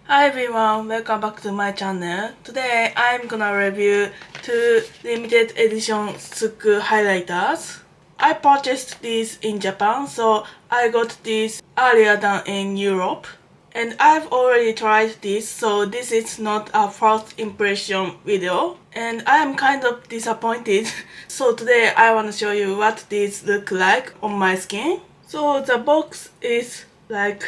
Hi everyone, welcome back to my channel. Today I'm gonna review two limited edition SUQQU highlighters. I purchased these in Japan, so I got these earlier than in Europe. And I've already tried this, so this is not a first impression video. And I am kind of disappointed. So today I want to show you what these look like on my skin. So the box is like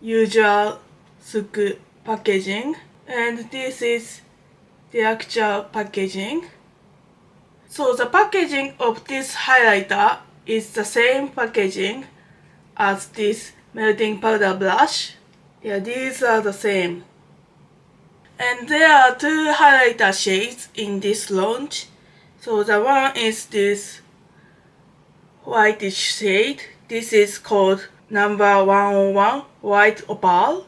usual SUQQU packaging, and this is the actual packaging. So the packaging of this highlighter is the same packaging as this melting powder blush. Yeah, these are the same. And there are two highlighter shades in this launch. So the one is this whitish shade. This is called number 101 White Opal.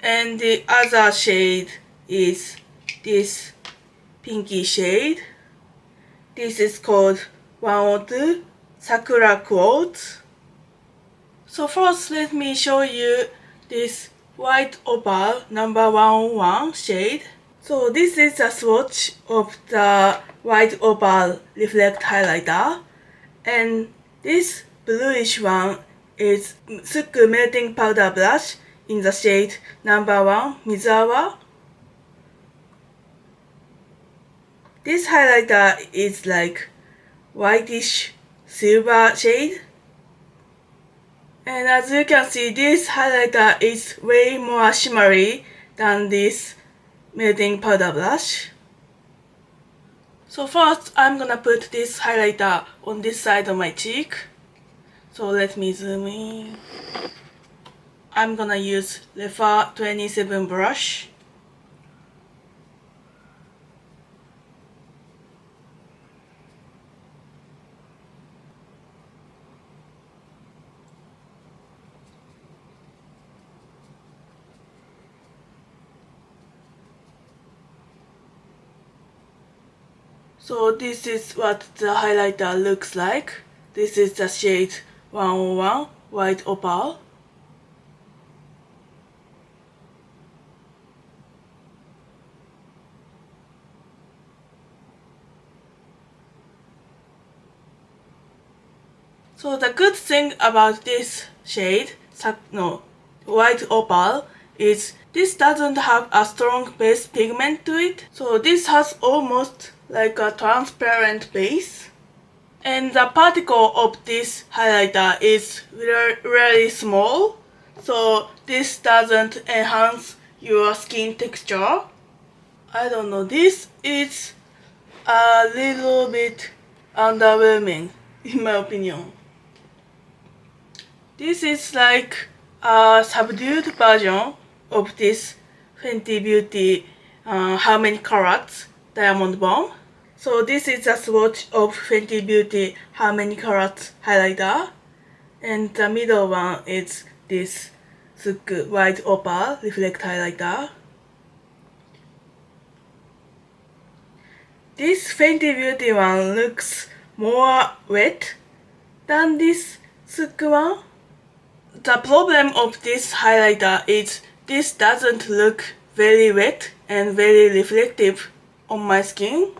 And the other shade is this pinky shade. This is called 102 Sakura Quartz. So first let me show you this White Opal number 101 shade. So this is a swatch of the White Opal Reflect Highlighter. And this bluish one is SUQQU Melting Powder Blush in the shade number 1 Mizuawa. This highlighter is like whitish silver shade. And as you can see, this highlighter is way more shimmery than this melting powder blush. So first I'm gonna put this highlighter on this side of my cheek. So let me zoom in. I'm gonna use Rive 27 brush. So this is what the highlighter looks like. This is the shade 101 White Opal. So the good thing about this shade, White Opal, is this doesn't have a strong base pigment to it. So this has almost like a transparent base. And the particle of this highlighter is really small. So this doesn't enhance your skin texture. I don't know, this is a little bit underwhelming in my opinion. This is like a subdued version of this Fenty Beauty How Many Carats Diamond Bomb. So this is a swatch of Fenty Beauty How Many Carats highlighter. And the middle one is this SUQQU White Opal Reflect Highlighter. This Fenty Beauty one looks more wet than this SUQQU one. The problem of this highlighter is this doesn't look very wet and very reflective on my skin.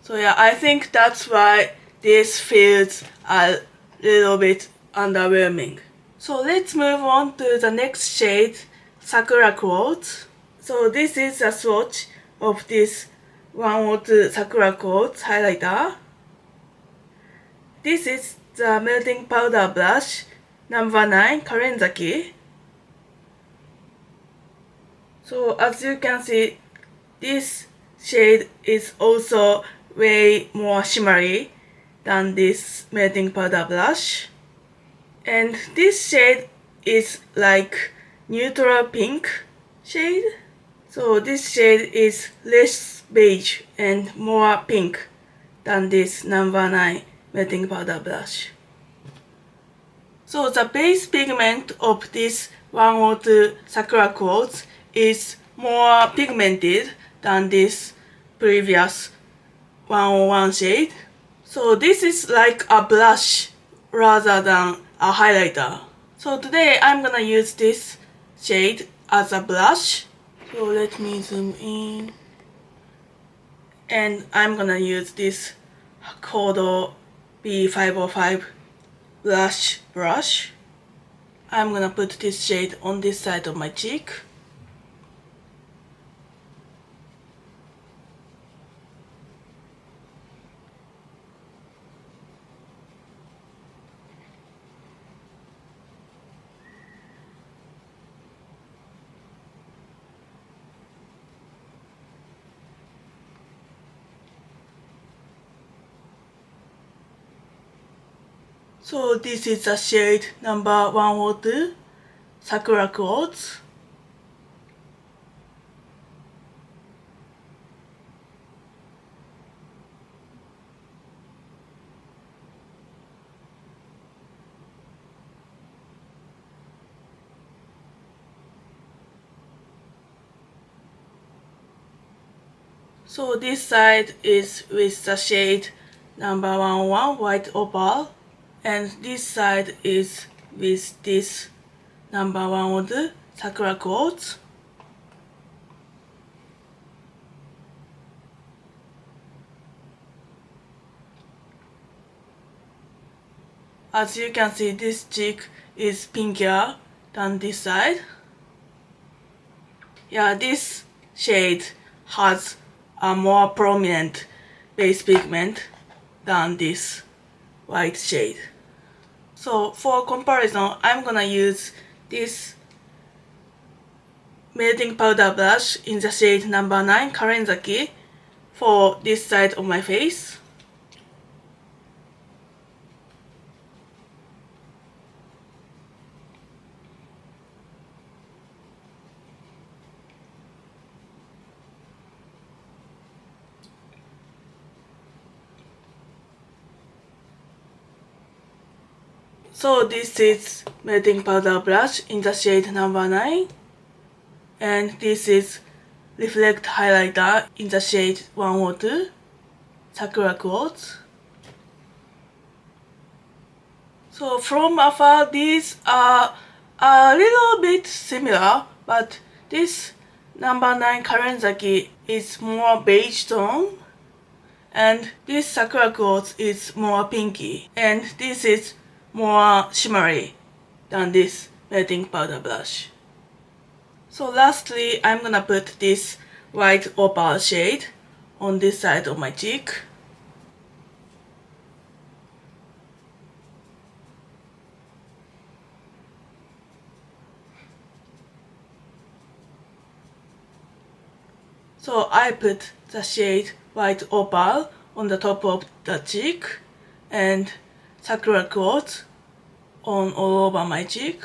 So yeah, I think that's why this feels a little bit underwhelming. So let's move on to the next shade, Sakura Quartz. So this is a swatch of this 102 Sakura Quartz highlighter. This is the melting powder blush number 9 Karenzaki. So as you can see, this shade is also way more shimmery than this melting powder blush. And this shade is like neutral pink shade. So this shade is less beige and more pink than this number 9 melting powder blush. So the base pigment of this 102 Sakura Quartz is more pigmented than this previous 101 shade. So this is like a blush rather than a highlighter. So today I'm gonna use this shade as a blush. So let me zoom in. And I'm gonna use this Kodo B505 blush brush. I'm gonna put this shade on this side of my cheek. So this is the shade number 102, Sakura Quartz. So this side is with the shade number 101, White Opal. And this side is with this number 102, Sakura Quartz. As you can see, this cheek is pinkier than this side. Yeah, this shade has a more prominent base pigment than this white shade. So for comparison, I'm gonna use this melting powder brush in the shade number 9, Karenzaki, for this side of my face. So this is melting powder brush in the shade number 9, and this is Reflect Highlighter in the shade 102, Sakura Quartz. So from afar, these are a little bit similar, but this number 9 Karenzaki is more beige tone, and this Sakura Quartz is more pinky, and this is more shimmery than this melting powder brush. So lastly, I'm gonna put this White Opal shade on this side of my cheek. So I put the shade White Opal on the top of the cheek and Sakura Quartz on all over my cheek.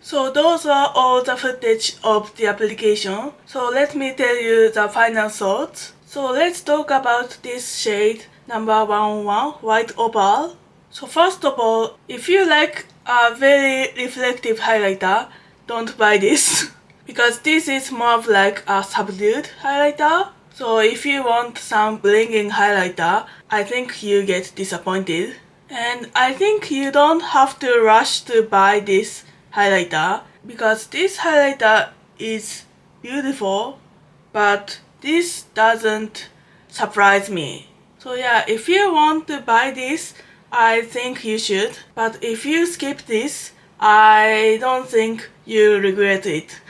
So those are all the footage of the application. So let me tell you the final thoughts. So let's talk about this shade number 101, White Opal. So first of all, if you like a very reflective highlighter, don't buy this. Because this is more of like a subdued highlighter. So if you want some blinging highlighter, I think you get disappointed. And I think you don't have to rush to buy this highlighter, because this highlighter is beautiful, but this doesn't surprise me. So yeah, if you want to buy this, I think you should. But if you skip this, I don't think you regret it.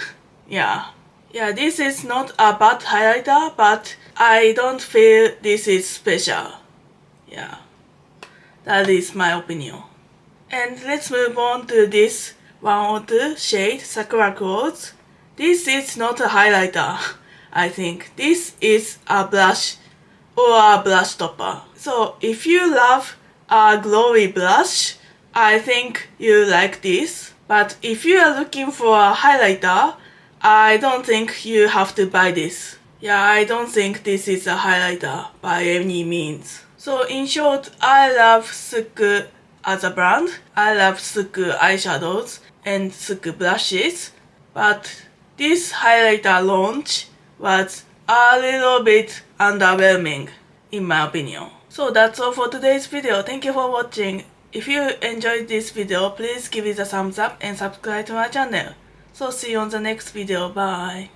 Yeah, this is not a bad highlighter, but I don't feel this is special. Yeah, that is my opinion. And let's move on to this 102 shade Sakura Quartz. This is not a highlighter, I think. This is a blush or a blush topper. So if you love a glowy blush, I think you like this. But if you are looking for a highlighter, I don't think you have to buy this. Yeah, I don't think this is a highlighter by any means. So in short, I love SUQQU as a brand. I love SUQQU eyeshadows and SUQQU blushes, but this highlighter launch was a little bit underwhelming in my opinion. So that's all for today's video. Thank you for watching. If you enjoyed this video, please give it a thumbs up and subscribe to my channel. So see you on the next video. Bye.